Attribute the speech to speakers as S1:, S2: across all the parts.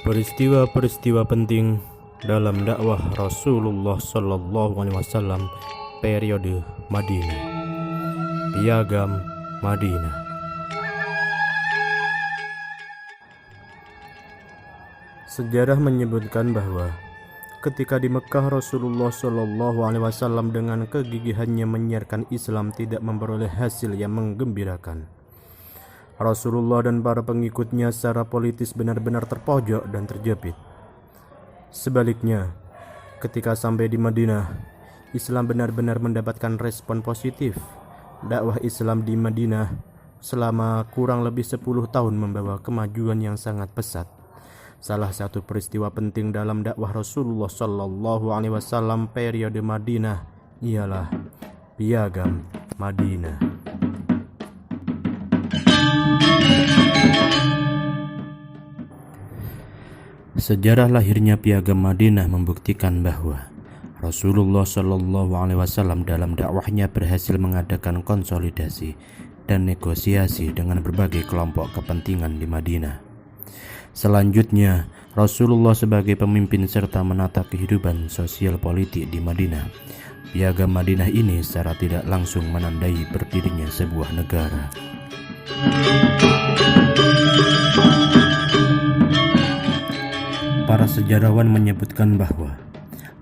S1: Peristiwa-peristiwa penting dalam dakwah Rasulullah Sallallahu Alaihi Wasallam periode Madinah. Piagam Madinah. Sejarah menyebutkan bahwa ketika di Mekah, Rasulullah Sallallahu Alaihi Wasallam dengan kegigihannya menyiarkan Islam tidak memperoleh hasil yang menggembirakan. Rasulullah dan para pengikutnya secara politis benar-benar terpojok dan terjepit. Sebaliknya, ketika sampai di Madinah, Islam benar-benar mendapatkan respon positif. Dakwah Islam di Madinah selama kurang lebih 10 tahun membawa kemajuan yang sangat pesat. Salah satu peristiwa penting dalam dakwah Rasulullah Sallallahu Alaihi Wasallam periode Madinah ialah Piagam Madinah. Sejarah lahirnya Piagam Madinah membuktikan bahwa Rasulullah Shallallahu Alaihi Wasallam dalam dakwahnya berhasil mengadakan konsolidasi dan negosiasi dengan berbagai kelompok kepentingan di Madinah. Selanjutnya, Rasulullah sebagai pemimpin serta menata kehidupan sosial politik di Madinah. Piagam Madinah ini secara tidak langsung menandai berdirinya sebuah negara. Para sejarawan menyebutkan bahwa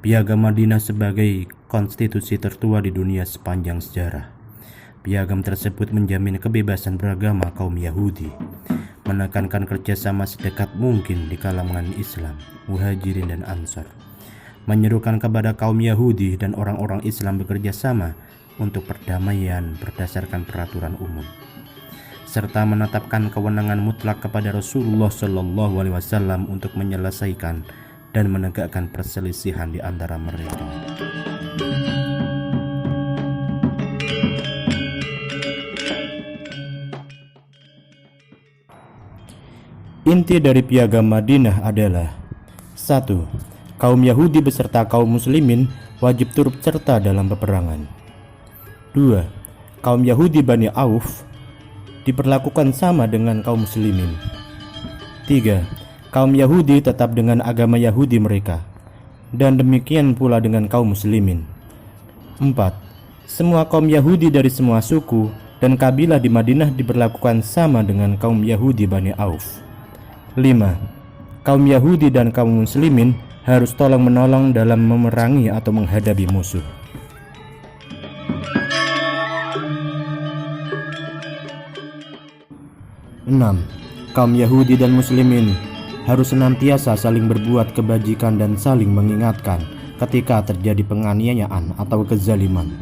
S1: Piagam Madinah sebagai konstitusi tertua di dunia sepanjang sejarah. Piagam tersebut menjamin kebebasan beragama kaum Yahudi, menekankan kerjasama sedekat mungkin di kalangan Islam, Muhajirin dan Ansar, menyerukan kepada kaum Yahudi dan orang-orang Islam bekerja sama untuk perdamaian berdasarkan peraturan umum, serta menetapkan kewenangan mutlak kepada Rasulullah Shallallahu Alaihi Wasallam untuk menyelesaikan dan menegakkan perselisihan di antara mereka. Inti dari Piagam Madinah adalah 1. Kaum Yahudi beserta kaum Muslimin wajib turut serta dalam peperangan. 2. Kaum Yahudi Bani Auf diperlakukan sama dengan kaum Muslimin. 3. Kaum Yahudi tetap dengan agama Yahudi mereka, dan demikian pula dengan kaum Muslimin. 4. Semua kaum Yahudi dari semua suku dan kabilah di Madinah diperlakukan sama dengan kaum Yahudi Bani Auf. 5. Kaum Yahudi dan kaum Muslimin harus tolong-menolong dalam memerangi atau menghadapi musuh. 6. Kaum Yahudi dan Muslimin harus senantiasa saling berbuat kebajikan dan saling mengingatkan ketika terjadi penganiayaan atau kezaliman.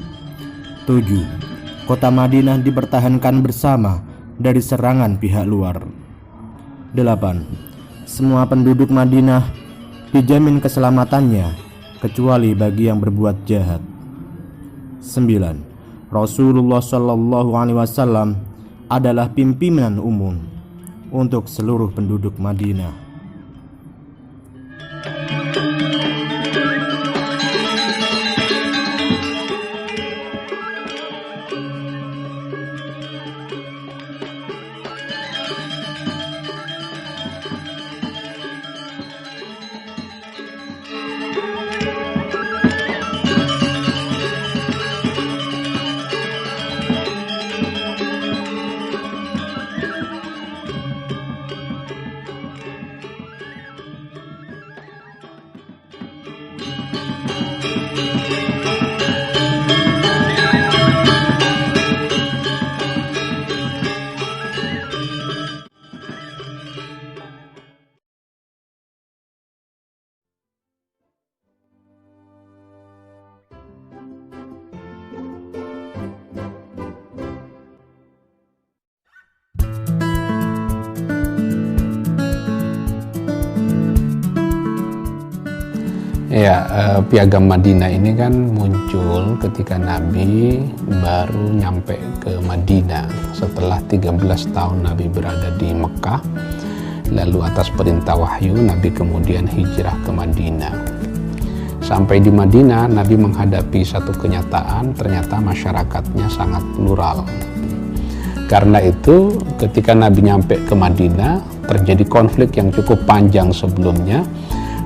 S1: 7. Kota Madinah dipertahankan bersama dari serangan pihak luar. 8. Semua penduduk Madinah dijamin keselamatannya kecuali bagi yang berbuat jahat. 9. Rasulullah Shallallahu Alaihi Wasallam adalah pimpinan umum untuk seluruh penduduk Madinah.
S2: Ya, Piagam Madinah ini kan muncul ketika Nabi baru nyampe ke Madinah setelah 13 tahun Nabi berada di Mekah. Lalu atas perintah wahyu Nabi kemudian hijrah ke Madinah. Sampai di Madinah, Nabi menghadapi satu kenyataan, ternyata masyarakatnya sangat plural. Karena itu ketika Nabi nyampe ke Madinah, terjadi konflik yang cukup panjang sebelumnya,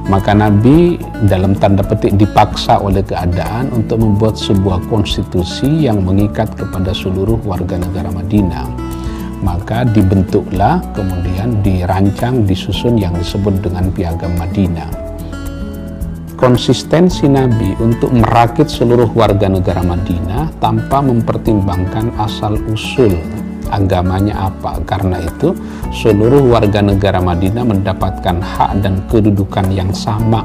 S2: maka Nabi dalam tanda petik dipaksa oleh keadaan untuk membuat sebuah konstitusi yang mengikat kepada seluruh warga negara Madinah. Maka dibentuklah, kemudian dirancang, disusun yang disebut dengan Piagam Madinah. Konsistensi Nabi untuk merakit seluruh warga negara Madinah tanpa mempertimbangkan asal-usul agamanya apa. Karena itu seluruh warga negara Madinah mendapatkan hak dan kedudukan yang sama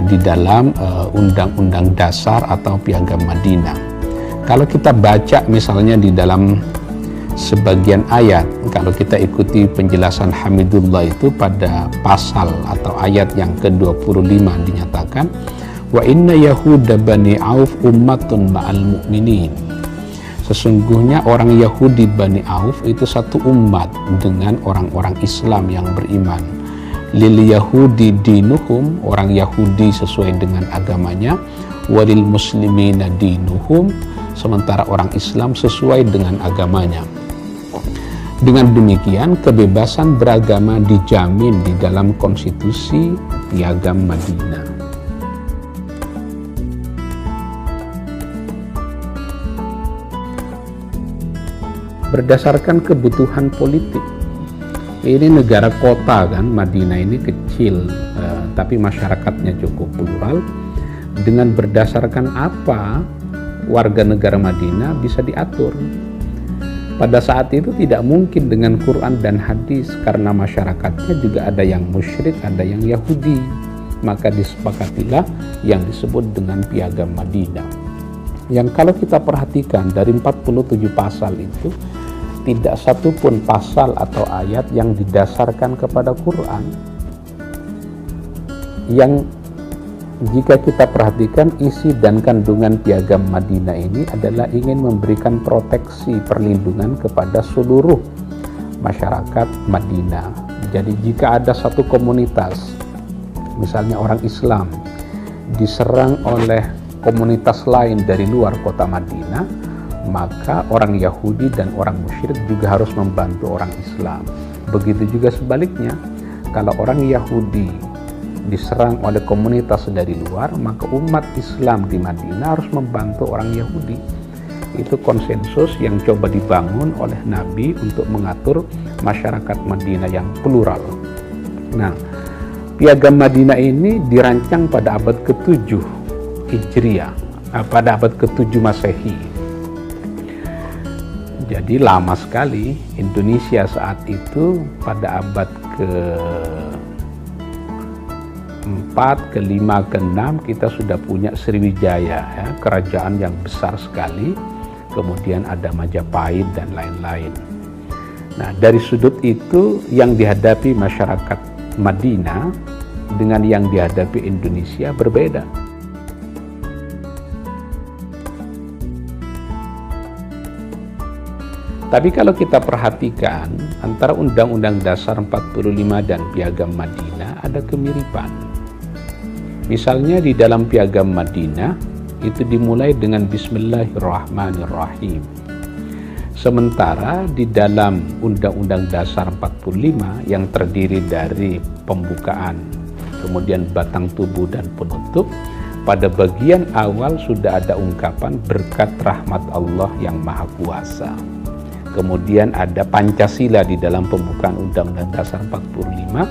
S2: di dalam Undang-Undang Dasar atau Piagam Madinah. Kalau kita baca misalnya di dalam sebagian ayat, kalau kita ikuti penjelasan Hamidullah itu pada pasal atau ayat yang ke-25 dinyatakan, wa inna yahuda bani auf ummatun ma'al mu'minin. Sesungguhnya orang Yahudi Bani Auf itu satu umat dengan orang-orang Islam yang beriman. Lil Yahudi dinuhum, orang Yahudi sesuai dengan agamanya, walil muslimina dinuhum, sementara orang Islam sesuai dengan agamanya. Dengan demikian kebebasan beragama dijamin di dalam konstitusi Piagam Madinah. Berdasarkan kebutuhan politik, ini negara kota kan, Madinah ini kecil, tapi masyarakatnya cukup plural. Dengan berdasarkan apa warga negara Madinah bisa diatur? Pada saat itu tidak mungkin dengan Quran dan hadis, karena masyarakatnya juga ada yang musyrik, ada yang Yahudi. Maka disepakatilah yang disebut dengan Piagam Madinah, yang kalau kita perhatikan dari 47 pasal itu tidak satu pun pasal atau ayat yang didasarkan kepada Quran. Yang jika kita perhatikan isi dan kandungan Piagam Madinah ini adalah ingin memberikan proteksi perlindungan kepada seluruh masyarakat Madinah. Jadi jika ada satu komunitas, misalnya orang Islam, diserang oleh komunitas lain dari luar kota Madinah, maka orang Yahudi dan orang musyrik juga harus membantu orang Islam. Begitu juga sebaliknya, kalau orang Yahudi diserang oleh komunitas dari luar, maka umat Islam di Madinah harus membantu orang Yahudi. Itu konsensus yang coba dibangun oleh Nabi untuk mengatur masyarakat Madinah yang plural. Nah, Piagam Madinah ini dirancang pada abad ke-7 Hijriah, pada abad ke-7 Masehi. Jadi lama sekali. Indonesia saat itu pada abad ke-4, ke-5, ke-6 kita sudah punya Sriwijaya, ya, kerajaan yang besar sekali. Kemudian ada Majapahit dan lain-lain. Nah, dari sudut itu yang dihadapi masyarakat Madinah dengan yang dihadapi Indonesia berbeda. Tapi kalau kita perhatikan antara Undang-Undang Dasar 45 dan Piagam Madinah ada kemiripan. Misalnya di dalam Piagam Madinah itu dimulai dengan Bismillahirrahmanirrahim. Sementara di dalam Undang-Undang Dasar 45 yang terdiri dari pembukaan, kemudian batang tubuh dan penutup, pada bagian awal sudah ada ungkapan berkat rahmat Allah yang Maha Kuasa. Kemudian ada Pancasila di dalam pembukaan Undang-Undang Dasar 45,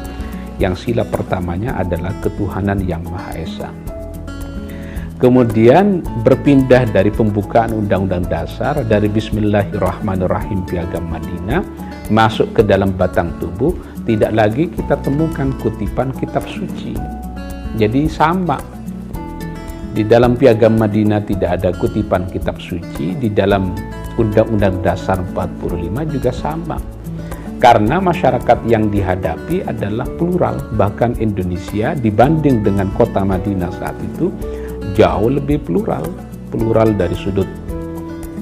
S2: yang sila pertamanya adalah ketuhanan yang Maha Esa. Kemudian berpindah dari pembukaan Undang-Undang Dasar, dari Bismillahirrahmanirrahim Piagam Madinah, masuk ke dalam batang tubuh, tidak lagi kita temukan kutipan kitab suci. Jadi sama. Di dalam Piagam Madinah tidak ada kutipan kitab suci, di dalam Undang-Undang Dasar 45 juga sama. Karena masyarakat yang dihadapi adalah plural, bahkan Indonesia dibanding dengan kota Madinah saat itu jauh lebih plural. Plural dari sudut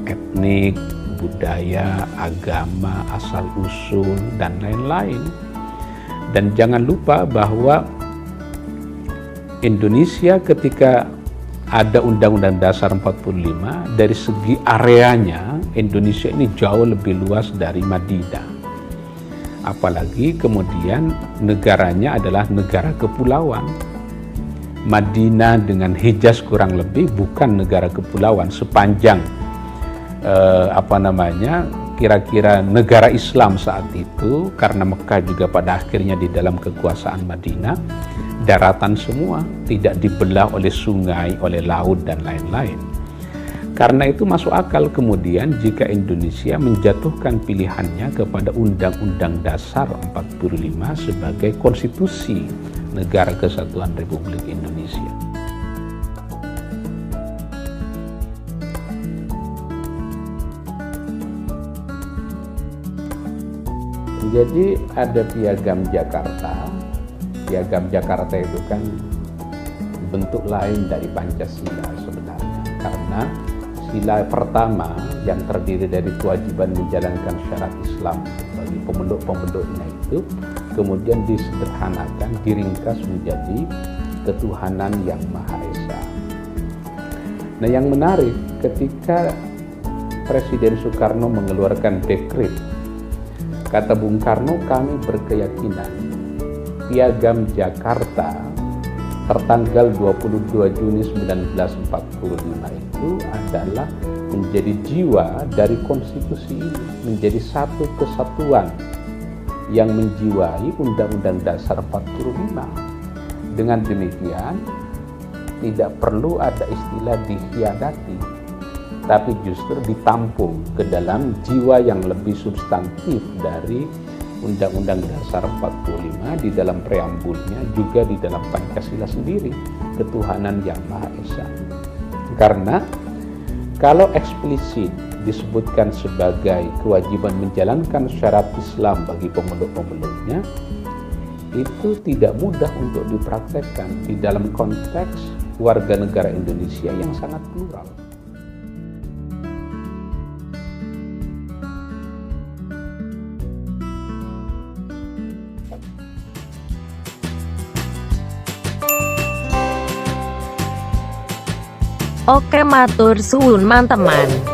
S2: etnik, budaya, agama, asal-usul, dan lain-lain. Dan jangan lupa bahwa Indonesia ketika ada Undang-Undang Dasar 45, dari segi areanya Indonesia ini jauh lebih luas dari Madinah. Apalagi kemudian negaranya adalah negara kepulauan. Madinah dengan Hijaz kurang lebih bukan negara kepulauan sepanjang kira-kira negara Islam saat itu, karena Mekah juga pada akhirnya di dalam kekuasaan Madinah, daratan semua, tidak dibelah oleh sungai, oleh laut dan lain-lain. Karena itu masuk akal kemudian jika Indonesia menjatuhkan pilihannya kepada Undang-Undang Dasar 45 sebagai konstitusi Negara Kesatuan Republik Indonesia. Jadi ada Piagam Jakarta. Piagam Jakarta itu kan bentuk lain dari Pancasila sebenarnya, karena sila pertama yang terdiri dari kewajiban menjalankan syarat Islam bagi pemeluk-pemeluknya itu kemudian disederhanakan, diringkas menjadi ketuhanan yang Maha Esa. Nah, yang menarik ketika Presiden Soekarno mengeluarkan dekret, kata Bung Karno, kami berkeyakinan Piagam Jakarta tertanggal 22 Juni 1945 itu adalah menjadi jiwa dari konstitusi ini, menjadi satu kesatuan yang menjiwai Undang-Undang Dasar 45. Dengan demikian tidak perlu ada istilah dikhianati, tapi justru ditampung ke dalam jiwa yang lebih substantif dari Undang-Undang Dasar 45 di dalam preambulnya, juga di dalam Pancasila sendiri, ketuhanan yang Maha Esa. Karena kalau eksplisit disebutkan sebagai kewajiban menjalankan syarat Islam bagi pemeluk-pemeluknya, itu tidak mudah untuk dipraktekkan di dalam konteks warga negara Indonesia yang sangat plural.
S3: Oke, matur suwun teman.